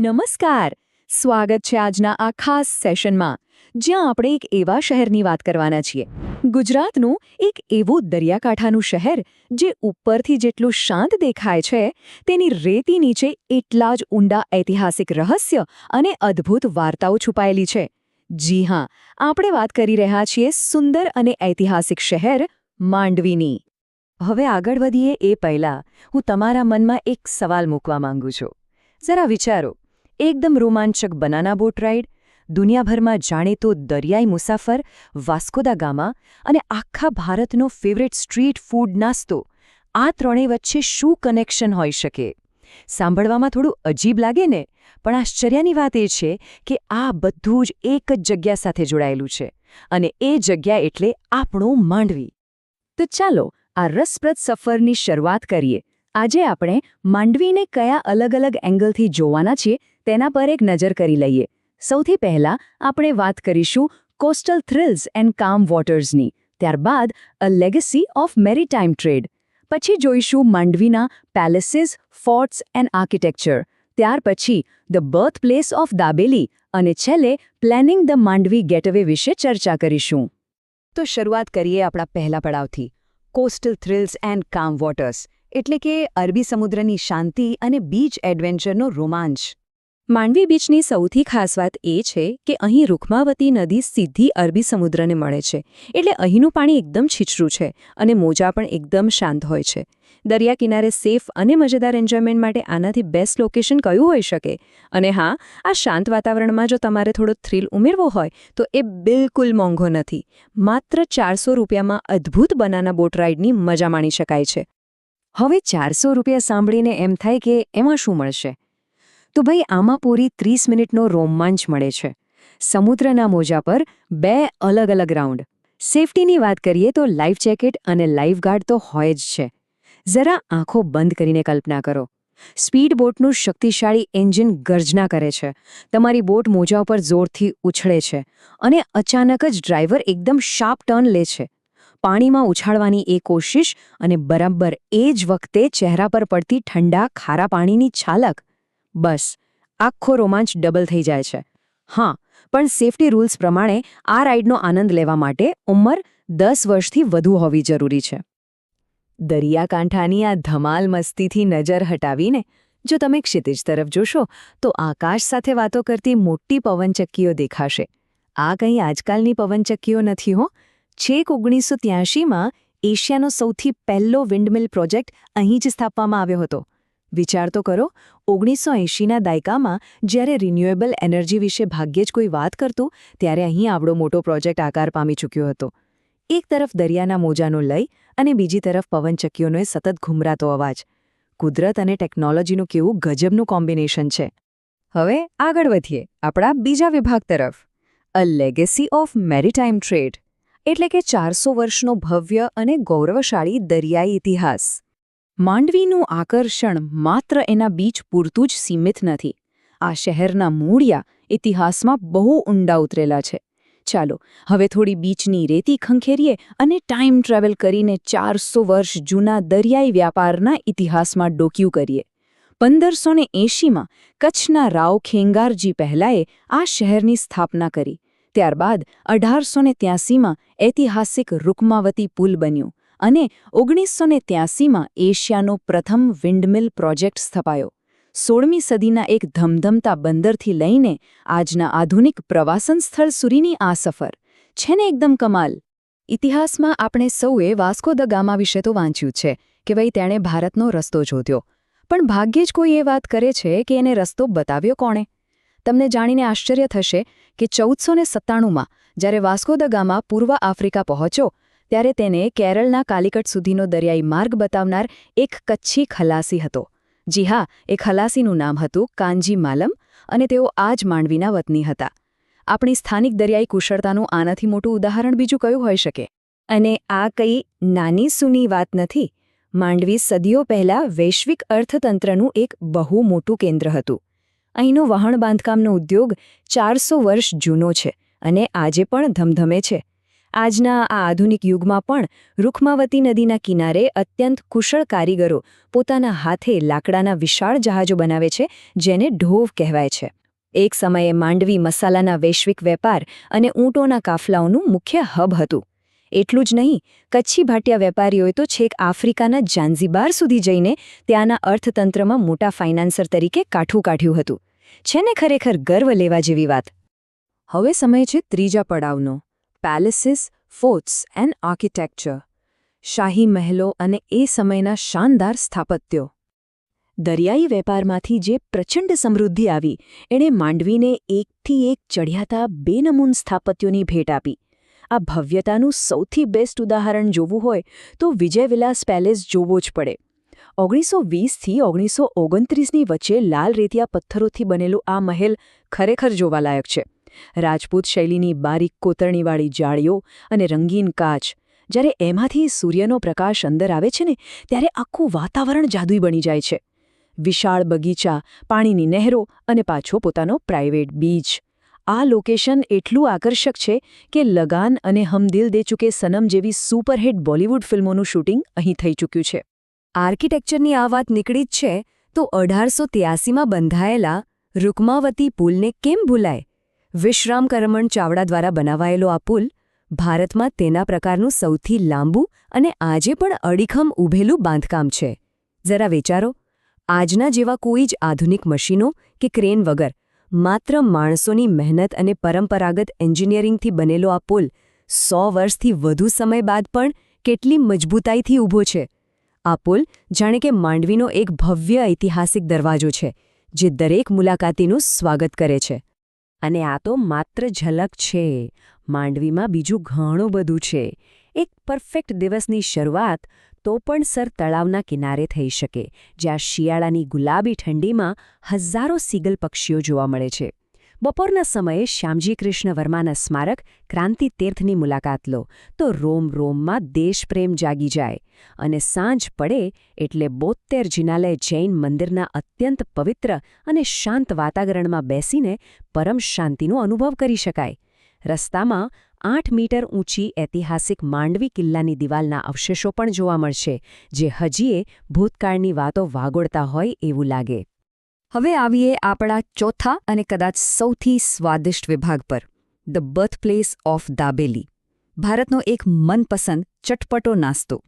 નમસ્કાર. સ્વાગત છે આજના આ ખાસ સેશનમાં, જ્યાં આપણે એક એવા શહેરની વાત કરવાના છીએ. ગુજરાતનું એક એવું દરિયાકાંઠાનું શહેર જે ઉપરથી જેટલું શાંત દેખાય છે, તેની રેતી નીચે એટલા જ ઊંડા ઐતિહાસિક રહસ્ય અને અદ્ભુત વાર્તાઓ છુપાયેલી છે. જી હા, આપણે વાત કરી રહ્યા છીએ સુંદર અને ઐતિહાસિક શહેર માંડવીની. હવે આગળ વધીએ એ પહેલાં હું તમારા મનમાં એક સવાલ મૂકવા માંગુ છું. જરા વિચારો, એકદમ રોમાંચક બનાના બોટ રાઇડ, દુનિયાભરમાં જાણીતો દરિયાઈ મુસાફર વાસ્કો દા ગામા અને આખા ભારતનો ફેવરેટ સ્ટ્રીટ ફૂડ નાસ્તો, આ ત્રણેય વચ્ચે શું કનેક્શન હોઈ શકે? સાંભળવામાં થોડું અજીબ લાગે ને, પણ આશ્ચર્યની વાત એ છે કે આ બધું જ એક જ જગ્યા સાથે જોડાયેલું છે, અને એ જગ્યા એટલે આપણું માંડવી. તો ચાલો આ રસપ્રદ સફરની શરૂઆત કરીએ. આજે આપણે માંડવીને કયા અલગ અલગ એંગલથી જોવાના છીએ તેના પર એક નજર કરી લઈએ. સૌથી પહેલાં આપણે વાત કરીશું કોસ્ટલ થ્રિલ્સ એન્ડ કામ વોટર્સની, ત્યારબાદ a legacy of maritime trade, પછી જોઈશું માંડવીના પેલેસીસ, ફોર્ટ્સ એન્ડ આર્કિટેક્ચર, ત્યાર પછી the birth place of dabeli, અને છેલ્લે પ્લાનિંગ ધ માંડવી ગેટવે વિશે ચર્ચા કરીશું. તો શરૂઆત કરીએ આપણા પહેલા પડાવથી, કોસ્ટલ થ્રિલ્સ એન્ડ કામ વોટર્સ, એટલે કે અરબી સમુદ્રની શાંતિ અને બીચ એડવેન્ચરનો રોમાંચ. માંડવી બીચની સૌથી ખાસ વાત એ છે કે અહીં રૂકમાવતી નદી સીધી અરબી સમુદ્રને મળે છે, એટલે અહીંનું પાણી એકદમ છીછરું છે અને મોજા પણ એકદમ શાંત હોય છે. દરિયા કિનારે સેફ અને મજેદાર એન્જોયમેન્ટ માટે આનાથી બેસ્ટ લોકેશન કયું હોઈ શકે? અને હા, આ શાંત વાતાવરણમાં જો તમારે થોડો થ્રિલ ઉમેરવો હોય તો એ બિલકુલ મોંઘો નથી. માત્ર 400 રૂપિયામાં અદ્ભુત બનાના બોટ રાઇડની મજા માણી શકાય છે. હવે 400 રૂપિયા સાંભળીને એમ થાય કે એમાં શું મળશે? તો ભાઈ, આમાં પૂરી 30 મિનિટનો રોમાંચ મળે છે. સમુદ્રના મોજા પર 2 અલગ અલગ રાઉન્ડ. સેફટીની વાત કરીએ તો લાઈફ જેકેટ અને લાઈફ ગાર્ડ તો હોય જ છે. જરા આંખો બંધ કરીને કલ્પના કરો. સ્પીડ બોટનું શક્તિશાળી એન્જિન ગર્જના કરે છે, તમારી બોટ મોજા પર જોરથી ઉછળે છે, અને અચાનક જ ડ્રાઈવર એકદમ શાર્પ ટર્ન લે છે. પાણીમાં ઉછાળવાની એ કોશિશ, અને બરાબર એ જ વખતે ચહેરા પર પડતી ઠંડા ખારા પાણીની છાલક. બસ, આખો રોમાંચ ડબલ થઈ જાય છે. હા, પણ સેફટી રૂલ્સ પ્રમાણે આ રાઇડનો આનંદ લેવા માટે ઉંમર 10 વર્ષથી વધુ હોવી જરૂરી છે. દરિયાકાંઠાની આ ધમાલ મસ્તીથી નજર હટાવીને જો તમે ક્ષિતિજ તરફ જોશો તો આકાશ સાથે વાતો કરતી મોટી પવનચક્કીઓ દેખાશે. આ કંઈ આજકાલની પવનચક્કીઓ નથી હો. છેક 1983માં એશિયાનો સૌથી પહેલો વિન્ડમિલ પ્રોજેક્ટ અહીં જ સ્થાપવામાં આવ્યો હતો. વિચાર તો કરો, 1980ના દાયકામાં જ્યારે રિન્યુએબલ એનર્જી વિશે ભાગ્યે જ કોઈ વાત કરતું, ત્યારે અહીં આવડો મોટો પ્રોજેક્ટ આકાર પામી ચૂક્યો હતો. એક તરફ દરિયાના મોજાનો લય અને બીજી તરફ પવનચક્કીઓનો એ સતત ઘૂમરાતો અવાજ. કુદરત અને ટેકનોલોજીનું કેવું ગજબનું કોમ્બિનેશન છે. હવે આગળ વધીએ આપણા બીજા વિભાગ તરફ, અ લેગેસી ઓફ મેરીટાઈમ ટ્રેડ, એટલે કે 400 વર્ષનો ભવ્ય અને ગૌરવશાળી દરિયાઈ ઇતિહાસ. માંડવીનું આકર્ષણ માત્ર એના બીચ પૂરતું જ સીમિત નથી. આ શહેરના મૂળિયા ઇતિહાસમાં બહુ ઊંડા ઉતરેલા છે. ચાલો હવે થોડી બીચની રેતી ખંખેરીએ અને ટાઈમ ટ્રાવેલ કરીને 400 વર્ષ જૂના દરિયાઈ વ્યાપારના ઇતિહાસમાં ડોકિયું કરીએ. 1580માં કચ્છના રાવ ખેંગારજી પહેલાએ આ શહેરની સ્થાપના કરી. ત્યારબાદ 1883માં ઐતિહાસિક રૂકમાવતી પુલ બન્યું, અને 1983માં એશિયાનો પ્રથમ વિન્ડમિલ પ્રોજેક્ટ સ્થપાયો. 16મી સદીના એક ધમધમતા બંદરથી લઈને આજના આધુનિક પ્રવાસન સ્થળ સુધીની આ સફર છે ને એકદમ કમાલ. ઇતિહાસમાં આપણે સૌએ વાસ્કો દ ગામા વિશે તો વાંચ્યું છે કે ભાઈ તેણે ભારતનો રસ્તો શોધ્યો, પણ ભાગ્યે જ કોઈ એ વાત કરે છે કે એને રસ્તો બતાવ્યો કોણે? તમને જાણીને આશ્ચર્ય થશે કે 1497માં જ્યારે વાસ્કો દ ગામા પૂર્વ આફ્રિકા પહોંચ્યો, ત્યારે તેને કેરળના કાલિકટ સુધીનો દરિયાઈ માર્ગ બતાવનાર એક કચ્છી ખલાસી હતો. જી હા, એ ખલાસીનું નામ હતું કાનજી માલમ, અને તેઓ આ જ માંડવીના વતની હતા. આપણી સ્થાનિક દરિયાઈ કુશળતાનું આનાથી મોટું ઉદાહરણ બીજું કયું હોઈ શકે? અને આ કંઈ નાની સૂની વાત નથી. માંડવી સદીઓ પહેલાં વૈશ્વિક અર્થતંત્રનું એક બહુ મોટું કેન્દ્ર હતું. અહીંનો વહાણ બાંધકામનો ઉદ્યોગ 400 વર્ષ જૂનો છે અને આજે પણ ધમધમે છે. આજના આ આધુનિક યુગમાં પણ રૂકમાવતી નદીના કિનારે અત્યંત કુશળ કારીગરો પોતાના હાથે લાકડાના વિશાળ જહાજો બનાવે છે, જેને ઢોવ કહેવાય છે. એક સમયે માંડવી મસાલાના વૈશ્વિક વેપાર અને ઊંટોના કાફલાઓનું મુખ્ય હબ હતું. એટલું જ નહીં, કચ્છી ભાટિયા વેપારીઓએ તો છેક આફ્રિકાના ઝાંઝીબાર સુધી જઈને ત્યાંના અર્થતંત્રમાં મોટા ફાઇનાન્સર તરીકે કાઠું કાઢ્યું હતું. છે ને ખરેખર ગર્વ લેવા જેવી વાત. હવે સમય છે ત્રીજા પડાવનો: પેલેસીસ, ફોર્ટ્સ એન્ડ આર્કિટેક્ચર. શાહી મહેલો અને એ સમયના શાનદાર સ્થાપત્યો. દરિયાઈ વેપારમાંથી જે પ્રચંડ સમૃદ્ધિ આવી, એણે માંડવીને એકથી એક ચઢિયાતા બેનમૂન સ્થાપત્યોની ભેટ આપી. આ ભવ્યતાનું સૌથી બેસ્ટ ઉદાહરણ જોવું હોય તો વિજયવિલાસ પેલેસ જોવો જ પડે. 1920થી 1929ની વચ્ચે લાલ રેતિયા પથ્થરોથી બનેલું આ મહેલ ખરેખર જોવાલાયક છે. રાજપૂત શૈલીની બારીક કોતરણીવાળી જાળીઓ અને રંગીન કાચ. જ્યારે એમાંથી સૂર્યનો પ્રકાશ અંદર આવે છે ને, ત્યારે આખું વાતાવરણ જાદુઈ બની જાય છે. વિશાળ બગીચા, પાણીની નહેરો અને પાછો પોતાનો પ્રાઇવેટ બીચ. આ લોકેશન એટલું આકર્ષક છે કે લગાન અને હમ દિલ દે ચુકે સનમ જેવી સુપરહિટ બોલિવૂડ ફિલ્મોનું શૂટિંગ અહીં થઈ ચૂક્યું છે. આર્કિટેક્ચરની આ વાત નીકળી જ છે તો 1883માં બંધાયેલા રૂકમાવતી પુલને કેમ ભૂલાય? વિશ્રામ કરમણ ચાવડા દ્વારા બનાવાયેલો આ પુલ ભારતમાં તેના પ્રકારનું સૌથી લાંબુ અને આજે પણ અડીખમ ઊભેલું બાંધકામ છે. જરા વિચારો, આજના જેવા કોઈ જ આધુનિક મશીનો કે ક્રેન વગર માત્ર માણસોની મહેનત અને પરંપરાગત એન્જિનિયરિંગથી બનેલો આ પુલ 100 વર્ષથી વધુ સમય બાદ પણ કેટલી મજબૂતાઈથી ઊભો છે. આ પુલ જાણે કે માંડવીનો એક ભવ્ય ઐતિહાસિક દરવાજો છે, જે દરેક મુલાકાતીનું સ્વાગત કરે છે. અને આ તો માત્ર ઝલક છે. માંડવીમાં બીજું ઘણું બધું છે. એક પરફેક્ટ દિવસની શરૂઆત તો પણ સર તળાવના કિનારે થઈ શકે, જ્યાં શિયાળાની ગુલાબી ઠંડીમાં હજારો સીગલ પક્ષીઓ જોવા મળે છે. બપોરના સમયે શ્યામજી કૃષ્ણ વર્માના સ્મારક ક્રાંતિ તીર્થની મુલાકાત લો તો રોમ રોમમાં દેશપ્રેમ જાગી જાય. અને સાંજ પડે એટલે 72 જિનાલય જૈન મંદિરના અત્યંત પવિત્ર અને શાંત વાતાવરણમાં બેસીને પરમ શાંતિનો અનુભવ કરી શકાય. રસ્તામાં 8 મીટર ઊંચી ઐતિહાસિક માંડવી કિલ્લાની દિવાલના અવશેષો પણ જોવા મળશે, જે હજીએ ભૂતકાળની વાતો વાગોળતા હોય એવું લાગે. હવે આવીએ આપણા ચોથા અને કદાચ સૌથી સ્વાદિષ્ટ વિભાગ પર: ધ બર્થપ્લેસ ઓફ દાબેલી. ભારતનો એક મનપસંદ ચટપટો નાસ્તો.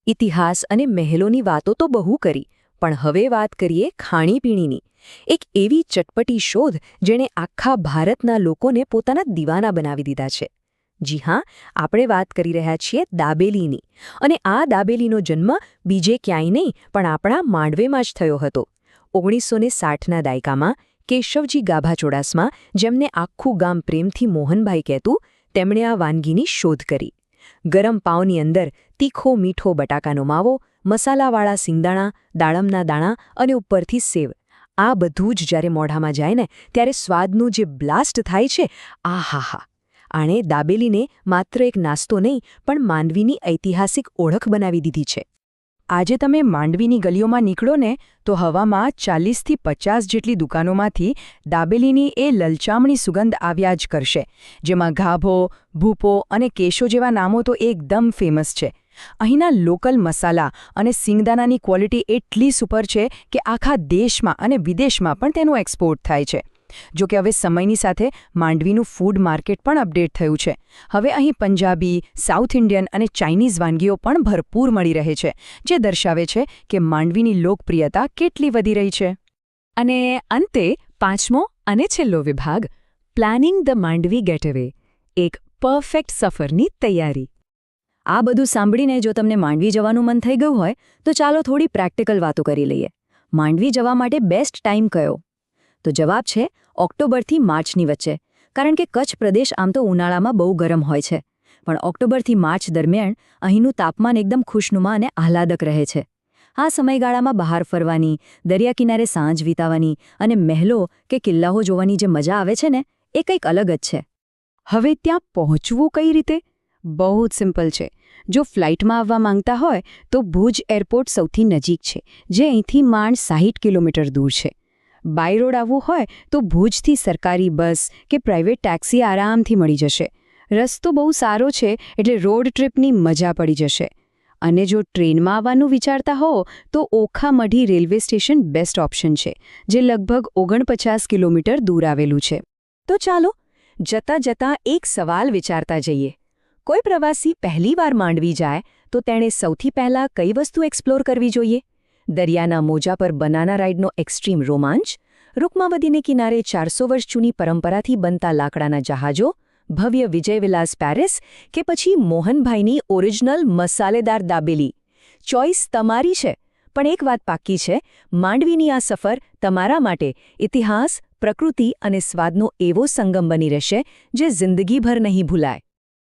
ઇતિહાસ અને મહેલોની વાતો તો બહુ કરી, પણ હવે વાત કરીએ ખાણીપીણીની. એક એવી ચટપટી શોધ જેણે આખા ભારતના લોકોને પોતાના દીવાના બનાવી દીધા છે. જી હા, આપણે વાત કરી રહ્યા છીએ દાબેલીની. અને આ દાબેલીનો જન્મ બીજે ક્યાંય નહીં પણ આપણા માંડવેમાં જ થયો હતો. 1960ના દાયકામાં કેશવજી ગાભા ચોડાસમા, જેમને આખું ગામ પ્રેમથી મોહનભાઈ કહેતું, તેમણે આ વાનગીની શોધ કરી. ગરમ પાવની અંદર તીખો મીઠો બટાકાનો માવો, મસાલાવાળા સિંગદાણા, દાડમના દાણા અને ઉપરથી સેવ. આ બધું જ જ્યારે મોઢામાં જાય ને, ત્યારે સ્વાદનું જે બ્લાસ્ટ થાય છે, આહાહા! આણે દાબેલીને માત્ર એક નાસ્તો નહીં પણ માંડવીની ઐતિહાસિક ઓળખ બનાવી દીધી છે. આજે તમે માંડવીની ગલીઓમાં નીકળો ને તો હવામાં 40થી 50 જેટલી દુકાનોમાંથી દાબેલીની એ લલચામણી સુગંધ આવ્યા જ કરશે, જેમાં ગાભો, ભૂપો અને કેશો જેવા નામો તો એકદમ ફેમસ છે. અહીંના લોકલ મસાલા અને સિંગદાણાની ક્વોલિટી એટલી સુપર છે કે આખા દેશમાં અને વિદેશમાં પણ તેનું એક્સપોર્ટ થાય છે. જો કે હવે સમયની સાથે માંડવીનું ફૂડ માર્કેટ પણ અપડેટ થયું છે. હવે અહીં પંજાબી, સાઉથ ઇન્ડિયન અને ચાઇનીઝ વાનગીઓ પણ ભરપૂર મળી રહે છે, જે દર્શાવે છે કે માંડવીની લોકપ્રિયતા કેટલી વધી રહી છે. અને અંતે પાંચમો અને છેલ્લો વિભાગ: પ્લાનિંગ ધ માંડવી ગેટઅવે. એક પરફેક્ટ સફરની તૈયારી. આ બધું સાંભળીને જો તમને માંડવી જવાનું મન થઈ ગયું હોય તો ચાલો થોડી પ્રેક્ટિકલ વાતો કરી લઈએ. માંડવી જવા માટે બેસ્ટ ટાઈમ કયો? તો જવાબ છે ઓક્ટોબરથી માર્ચની વચ્ચે, કારણ કે કચ્છ પ્રદેશ આમ તો ઉનાળામાં બહુ ગરમ હોય છે, પણ ઓક્ટોબરથી માર્ચ દરમિયાન અહીંનું તાપમાન એકદમ ખુશનુમા અને આહલાદક રહે છે. આ સમયગાળામાં બહાર ફરવાની, દરિયા કિનારે સાંજ વિતાવવાની અને મહેલો કે કિલ્લાઓ જોવાની જે મજા આવે છે ને, એ કંઈક અલગ જ છે. હવે ત્યાં પહોંચવું કઈ રીતે? બહુ જ સિમ્પલ છે. જો ફ્લાઇટમાં આવવા માંગતા હોય તો ભુજ એરપોર્ટ સૌથી નજીક છે, જે અહીંથી માંડ 60 કિલોમીટર દૂર છે. બાય રોડ આવવું હોય તો ભુજથી સરકારી બસ કે પ્રાઇવેટ ટેક્સી આરામથી મળી જશે. રસ્તો બહુ સારો છે એટલે રોડ ટ્રીપની મજા પડી જશે. અને જો ટ્રેનમાં આવવાનું વિચારતા હો તો Okha Madhi railway station best option છે, જે લગભગ 49 કિલોમીટર દૂર આવેલું છે. તો ચાલો જતાં જતાં એક સવાલ વિચારતા જઈએ. કોઈ પ્રવાસી પહેલીવાર માંડવી જાય તો તેણે સૌથી પહેલાં કઈ વસ્તુ એક્સપ્લોર કરવી જોઈએ? દરિયાના મોજા પર બનાના રાઇડનો એક્સ્ટ્રીમ રોમાંચ, રૂકમાવતીને કિનારે 400 વર્ષ જૂની પરંપરાથી બનતા લાકડાના જહાજો, ભવ્ય વિજયવિલાસ પેરિસ કે પછી મોહનભાઈની ઓરિજિનલ મસાલેદાર દાબેલી? ચોઇસ તમારી છે, પણ એક વાત પાક્કી છે, માંડવીની આ સફર તમારા માટે ઇતિહાસ, પ્રકૃતિ અને સ્વાદનો એવો સંગમ બની રહેશે જે જિંદગીભર નહીં ભૂલાય.